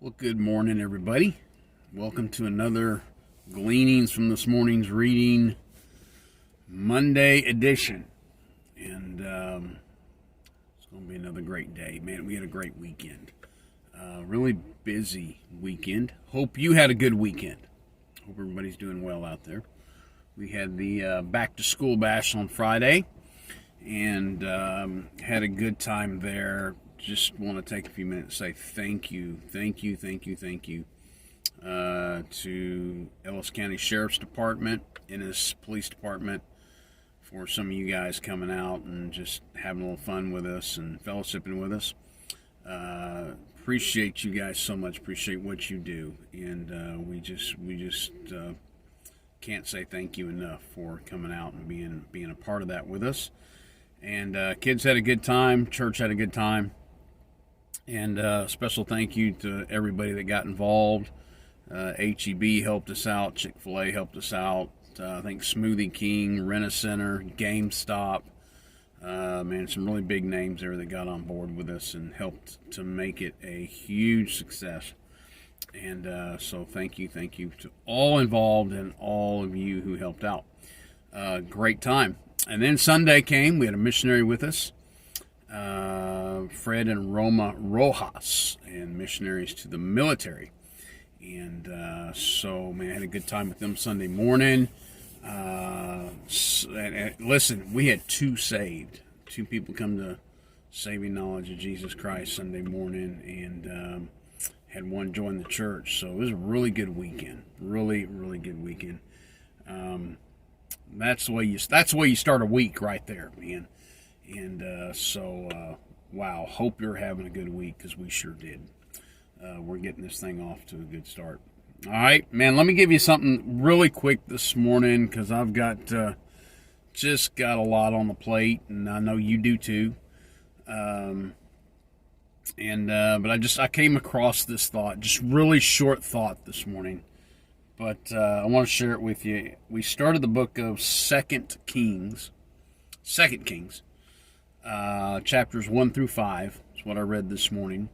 Well, good morning, everybody. Welcome to another Gleanings from this morning's reading Monday edition. And it's going to be another great day. Man, we had a great weekend. Really busy weekend. Hope you had a good weekend. Hope everybody's doing well out there. We had the back to school bash on Friday and had a good time there. Just want to take a few minutes to say thank you to Ellis County Sheriff's Department and his police department for some of you guys coming out and just having a little fun with us and fellowshipping with us. Appreciate you guys so much. Appreciate what you do, and we just can't say thank you enough for coming out and being a part of that with us. And kids had a good time. Church had a good time. And special thank you to everybody that got involved. HEB helped us out. Chick-fil-A helped us out. I think Smoothie King, Rent-A-Center, GameStop. Man, some really big names there that got on board with us and helped to make it a huge success. And so thank you to all involved and all of you who helped out. Great time. And then Sunday came. We had a missionary with us. Fred and Roma Rojas, and missionaries to the military. And so, man, I had a good time with them Sunday morning. Listen, we had two saved. Two people come to saving knowledge of Jesus Christ Sunday morning, and had one join the church. So it was a really good weekend. Really good weekend. That's the way you start a week right there, man. And wow, hope you're having a good week, because we sure did. We're getting this thing off to a good start. All right, man, let me give you something really quick this morning, because I've just got a lot on the plate, and I know you do too. But I came across this thought, just really short thought this morning. But I want to share it with you. We started the book of Second Kings. Chapters 1 through 5 is what I read this morning.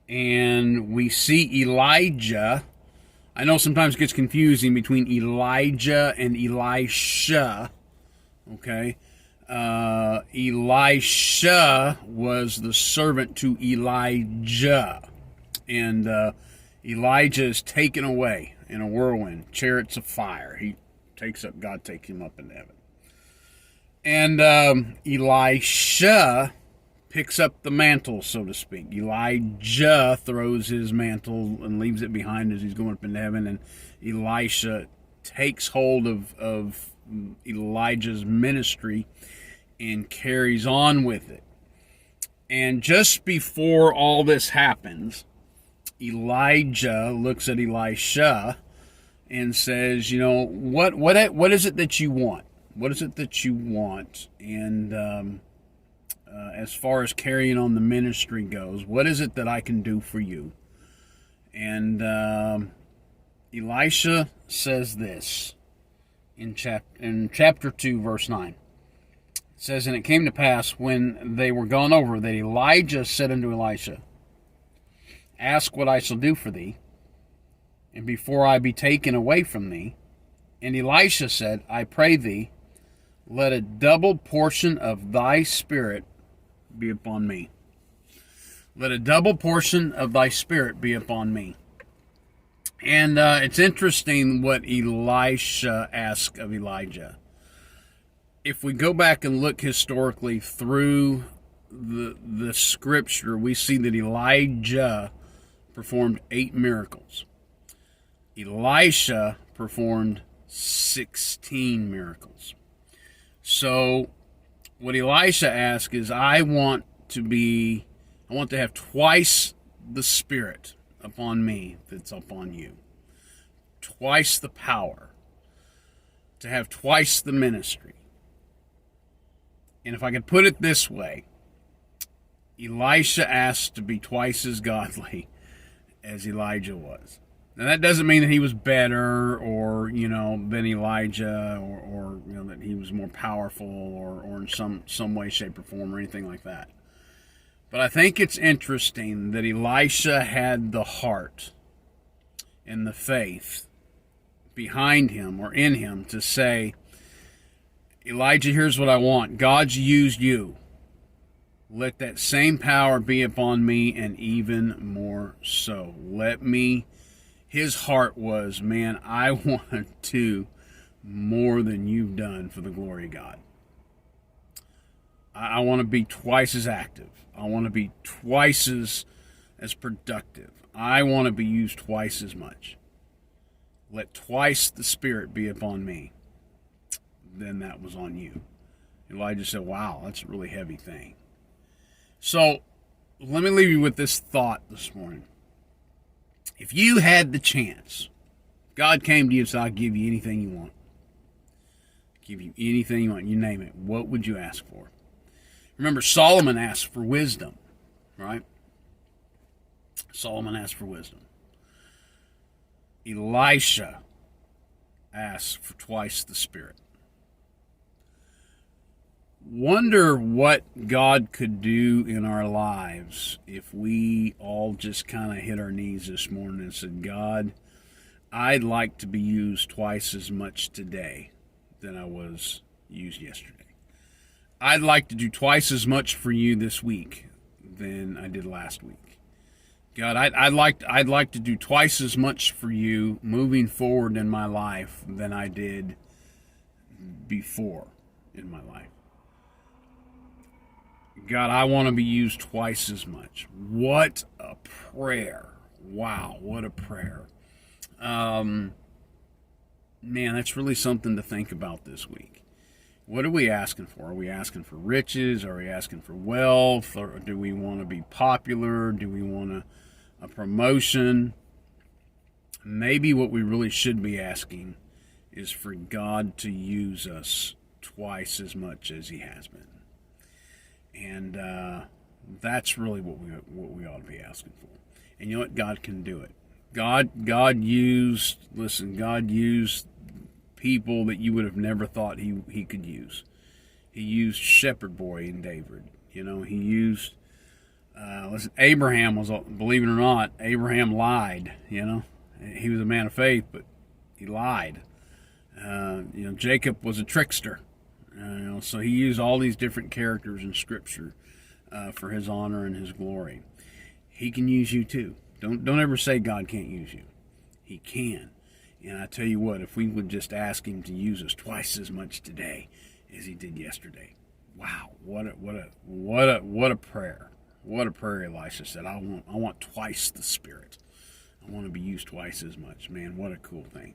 And we see Elijah. I know sometimes it gets confusing between Elijah and Elisha. Okay? Elisha was the servant to Elijah. And Elijah is taken away in a whirlwind, chariots of fire. God takes him up into heaven. And Elisha picks up the mantle, so to speak. Elijah throws his mantle and leaves it behind as he's going up into heaven. And Elisha takes hold of Elijah's ministry and carries on with it. And just before all this happens, Elijah looks at Elisha and says, what is it that you want? What is it that you want? And as far as carrying on the ministry goes, what is it that I can do for you? And Elisha says this in chapter 2, verse 9. It says, "And it came to pass, when they were gone over, that Elijah said unto Elisha, Ask what I shall do for thee, and before I be taken away from thee. And Elisha said, I pray thee, let a double portion of thy spirit be upon me. Let a double portion of thy spirit be upon me." And it's interesting what Elisha asked of Elijah. If we go back and look historically through the scripture, we see that Elijah performed 8 miracles. Elisha performed 16 miracles. So what Elisha asked is, I want to have twice the spirit upon me that's upon you. Twice the power. To have twice the ministry. And if I could put it this way, Elisha asked to be twice as godly as Elijah was. Now, that doesn't mean that he was better or, than Elijah or that he was more powerful or in some way, shape, or form or anything like that. But I think it's interesting that Elisha had the heart and the faith behind him or in him to say, Elijah, here's what I want. God's used you. Let that same power be upon me, and even more so. His heart was, man, I want to do more than you've done for the glory of God. I want to be twice as active. I want to be twice as productive. I want to be used twice as much. Let twice the Spirit be upon me than that was on you. Elijah said, wow, that's a really heavy thing. So let me leave you with this thought this morning. If you had the chance, God came to you and said, I'll give you anything you want. Give you anything you want. You name it. What would you ask for? Remember, Solomon asked for wisdom, right? Solomon asked for wisdom. Elisha asked for twice the Spirit. Wonder what God could do in our lives if we all just kind of hit our knees this morning and said, God, I'd like to be used twice as much today than I was used yesterday. I'd like to do twice as much for you this week than I did last week. God, I'd like to do twice as much for you moving forward in my life than I did before in my life. God, I want to be used twice as much. What a prayer. Wow, what a prayer. Man, that's really something to think about this week. What are we asking for? Are we asking for riches? Are we asking for wealth? Or do we want to be popular? Do we want a promotion? Maybe what we really should be asking is for God to use us twice as much as he has been. And that's really what we ought to be asking for. And you know what? God can do it. God used people that you would have never thought he could use. He used shepherd boy in David. You know, he used Abraham was, believe it or not, Abraham lied. You know, he was a man of faith, but he lied. Jacob was a trickster. So he used all these different characters in Scripture for his honor and his glory. He can use you too. Don't ever say God can't use you. He can. And I tell you what, if we would just ask him to use us twice as much today as he did yesterday. Wow, what a prayer. What a prayer Elisha said. I want twice the Spirit. I want to be used twice as much. Man, what a cool thing.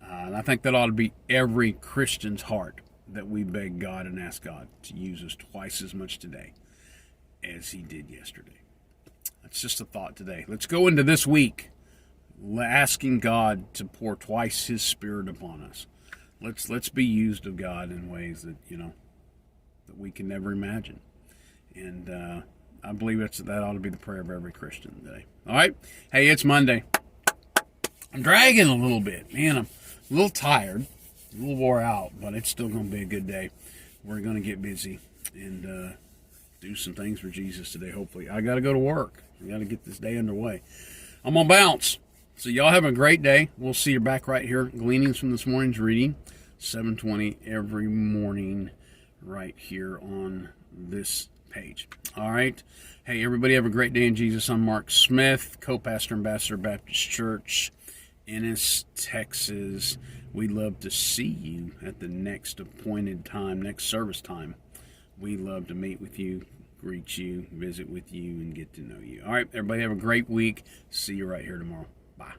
And I think that ought to be every Christian's heart, that we beg God and ask God to use us twice as much today as he did yesterday. That's just a thought today. Let's go into this week asking God to pour twice his Spirit upon us. Let's be used of God in ways that, that we can never imagine. And I believe that ought to be the prayer of every Christian today. All right? Hey, it's Monday. I'm dragging a little bit. Man, I'm a little tired, a little wore out, but it's still going to be a good day. We're going to get busy and do some things for Jesus today, hopefully. I got to go to work. I got to get this day underway. I'm going to bounce. So y'all have a great day. We'll see you back right here. Gleanings from this morning's reading, 7:20 every morning right here on this page. All right. Hey, everybody have a great day in Jesus. I'm Marc Smith, Co-Pastor Ambassador Baptist Church, Ennis, Texas. We'd love to see you at the next appointed time, next service time. We'd love to meet with you, greet you, visit with you, and get to know you. All right, everybody have a great week. See you right here tomorrow. Bye.